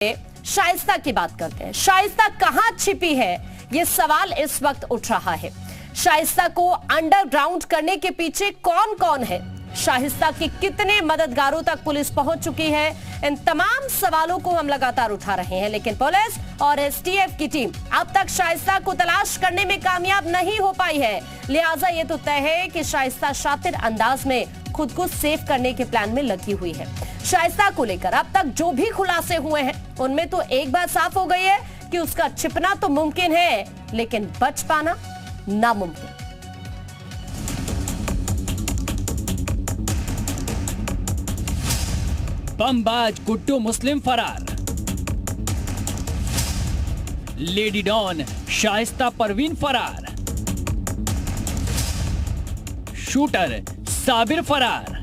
शाइस्ता की बात करते हैं। शाइस्ता कहां छिपी है, ये सवाल इस वक्त उठ रहा है। शाइस्ता को अंडरग्राउंड करने के पीछे कौन कौन है, शाइस्ता के कितने मददगारों तक पुलिस पहुंच चुकी है, इन तमाम सवालों को हम लगातार उठा रहे हैं। लेकिन पुलिस और एसटीएफ की टीम अब तक शाइस्ता को तलाश करने में कामयाब नहीं हो पाई है। लिहाजा ये तो तय है कि शाइस्ता शातिर अंदाज में खुद को सेव करने के प्लान में लगी हुई है। शाइस्ता को लेकर अब तक जो भी खुलासे हुए हैं उनमें तो एक बात साफ हो गई है कि उसका छिपना तो मुमकिन है, लेकिन बच पाना नामुमकिन। बमबाज गुड्डू मुस्लिम फरार, लेडी डॉन शाइस्ता परवीन फरार, शूटर साबिर फरार,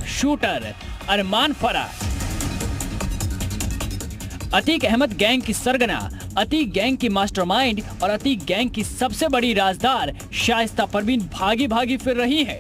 शूटर अरमान फरार। अतीक अहमद गैंग की सरगना, अतीक गैंग की मास्टरमाइंड और अतीक गैंग की सबसे बड़ी राजदार शाइस्ता परवीन भागी भागी फिर रही है।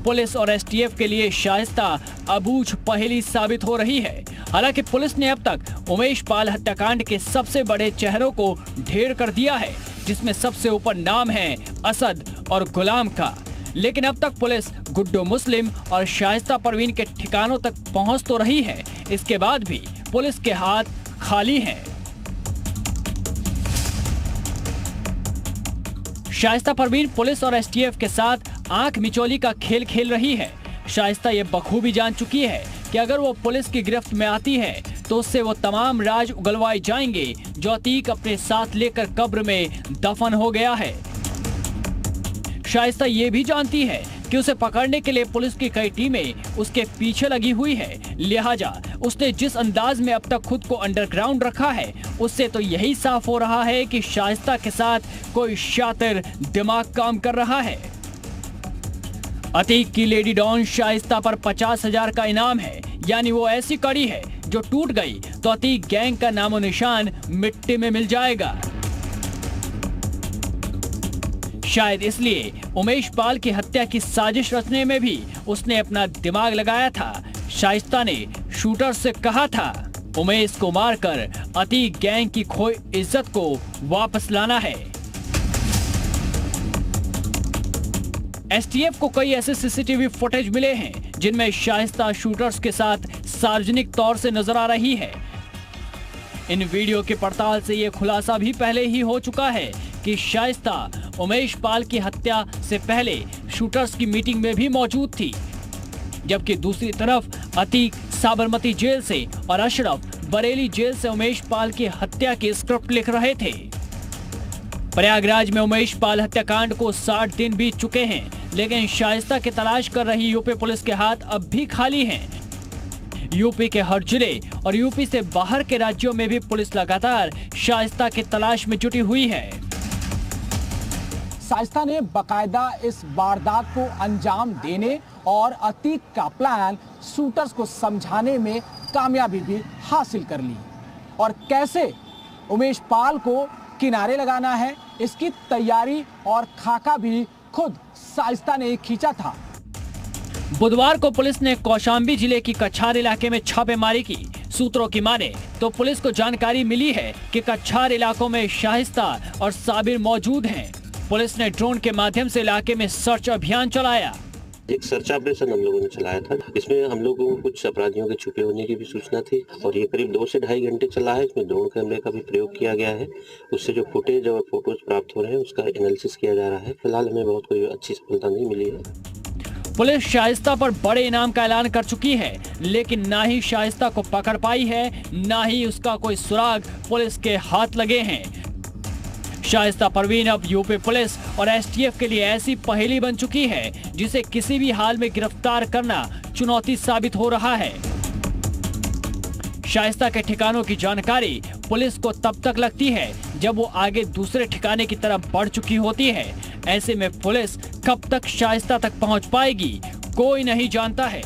पुलिस और एसटीएफ के लिए शाइस्ता अबूझ पहेली साबित हो रही है। हालांकि पुलिस ने अब तक उमेश पाल हत्याकांड के सबसे बड़े चेहरों को ढेर कर दिया है, जिसमें सबसे ऊपर नाम है असद और गुलाम का। लेकिन अब तक पुलिस गुड्डू मुस्लिम और शाइस्ता परवीन के ठिकानों तक पहुंच तो रही है, इसके बाद भी पुलिस के हाथ खाली हैं। शाइस्ता परवीन पुलिस और एसटीएफ के साथ आंख मिचौली का खेल खेल रही है। शाइस्ता ये बखूबी जान चुकी है कि अगर वो पुलिस की गिरफ्त में आती है तो उससे वो तमाम राज उगलवाए जाएंगे जो अतीक अपने साथ लेकर कब्र में दफन हो गया है। शाइस्ता ये भी जानती है कि उसे पकड़ने के लिए पुलिस की कई टीमें उसके पीछे लगी हुई है। लिहाजा उसने जिस अंदाज में अब तक खुद को अंडरग्राउंड रखा है, उससे तो यही साफ हो रहा है कि शाइस्ता के साथ कोई शातिर दिमाग काम कर रहा है। अतीक की लेडी डॉन शाइस्ता पर 50,000 का इनाम है, यानी वो ऐसी कड़ी है जो टूट गई तो अतीक गैंग का नामो निशान मिट्टी में मिल जाएगा। शायद इसलिए उमेश पाल की हत्या की साजिश रचने में भी उसने अपना दिमाग लगाया था। शाइस्ता ने शूटर से कहा था उमेश को मारकर अतीक गैंग की खोई इज्जत को वापस लाना है। एसटीएफ को कई ऐसे सीसीटीवी फुटेज मिले हैं जिनमें शाइस्ता शूटर्स के साथ सार्वजनिक तौर से नजर आ रही है। इन वीडियो की पड़ताल से यह खुलासा भी पहले ही हो चुका है कि शाइस्ता उमेश पाल की हत्या से पहले शूटर्स की मीटिंग में भी मौजूद थी, जबकि दूसरी तरफ अतीक साबरमती जेल से और अशरफ बरेली जेल से उमेश पाल की हत्या की स्क्रिप्ट लिख रहे थे। प्रयागराज में उमेश पाल हत्याकांड को 60 दिन बीत चुके हैं, लेकिन शाइस्ता की तलाश कर रही यूपी पुलिस के हाथ अब भी खाली हैं। यूपी के हर जिले और यूपी से बाहर के राज्यों में भी पुलिस लगातार शाइस्ता की तलाश में जुटी हुई है। शाइस्ता ने बकायदा इस वारदात को अंजाम देने और अतीक का प्लान शूटर्स को समझाने में कामयाबी भी हासिल कर ली, और कैसे उमेश पाल को किनारे लगाना है इसकी तैयारी और खाका भी खुद शाइस्ता ने खींचा था। बुधवार को पुलिस ने कौशाम्बी जिले की कछार इलाके में छापेमारी की। सूत्रों की माने तो पुलिस को जानकारी मिली है कि कछार इलाकों में शाइस्ता और साबिर मौजूद हैं। पुलिस ने ड्रोन के माध्यम से इलाके में सर्च अभियान चलाया। एक सर्च ऑपरेशन हम लोगों ने चलाया था। इसमें हम लोगों को कुछ अपराधियों के छुपे होने की भी सूचना थी, और ये करीब 2 से ढाई घंटे चला है। इसमें ड्रोन कैमरे का भी प्रयोग किया गया है। उससे जो फुटेज और फोटोज प्राप्त हो रहे हैं उसका एनालिसिस किया जा रहा है। फिलहाल हमें बहुत कोई अच्छी सफलता नहीं मिली है। पुलिस शाइस्ता पर बड़े इनाम का ऐलान कर चुकी है, लेकिन ना ही शाइस्ता को पकड़ पाई है, ना ही उसका कोई सुराग पुलिस के हाथ लगे हैं। शाइस्ता परवीन अब यूपी पुलिस और एसटीएफ के लिए ऐसी पहेली बन चुकी है जिसे किसी भी हाल में गिरफ्तार करना चुनौती साबित हो रहा है। शाइस्ता के ठिकानों की जानकारी पुलिस को तब तक लगती है जब वो आगे दूसरे ठिकाने की तरफ बढ़ चुकी होती है। ऐसे में पुलिस कब तक शाइस्ता तक पहुंच पाएगी, कोई नहीं जानता है।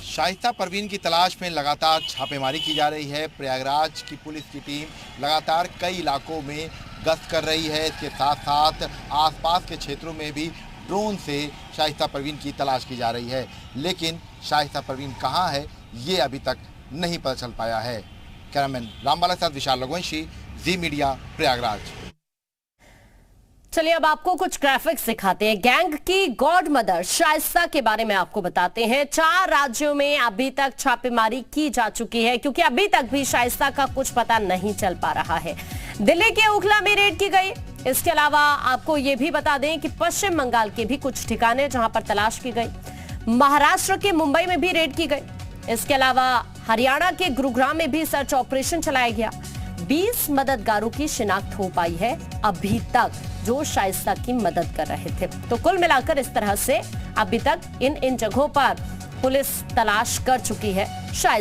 शाइस्ता परवीन की तलाश में लगातार छापेमारी की जा रही है। प्रयागराज की पुलिस की टीम लगातार कई इलाकों में गश्त कर रही है। इसके साथ साथ आसपास के क्षेत्रों में भी ड्रोन से शाइस्ता परवीन की तलाश की जा रही है। लेकिन शाइस्ता परवीन कहां है ये अभी तक नहीं पता चल पाया है। कैमरामैन रामबाला के साथ विशाल रघुवंशी, जी मीडिया, प्रयागराज। चलिए अब आपको कुछ ग्राफिक्स दिखाते हैं। गैंग की गॉड मदर शाइस्ता के बारे में आपको बताते हैं। 4 राज्यों में अभी तक छापेमारी की जा चुकी है क्योंकि अभी तक भी शाइस्ता का कुछ पता नहीं चल पा रहा है। दिल्ली के ओखला में रेड की गई। इसके अलावा आपको यह भी बता दें कि पश्चिम बंगाल के भी कुछ ठिकाने जहां पर तलाश की गई। महाराष्ट्र के मुंबई में भी रेड की गई। इसके अलावा हरियाणा के गुरुग्राम में भी सर्च ऑपरेशन चलाया गया। 20 मददगारों की शिनाख्त हो पाई है अभी तक जो शाइस्ता की मदद कर रहे थे। तो कुल मिलाकर इस तरह से अभी तक इन जगहों पर पुलिस तलाश कर चुकी है शाइस्ता।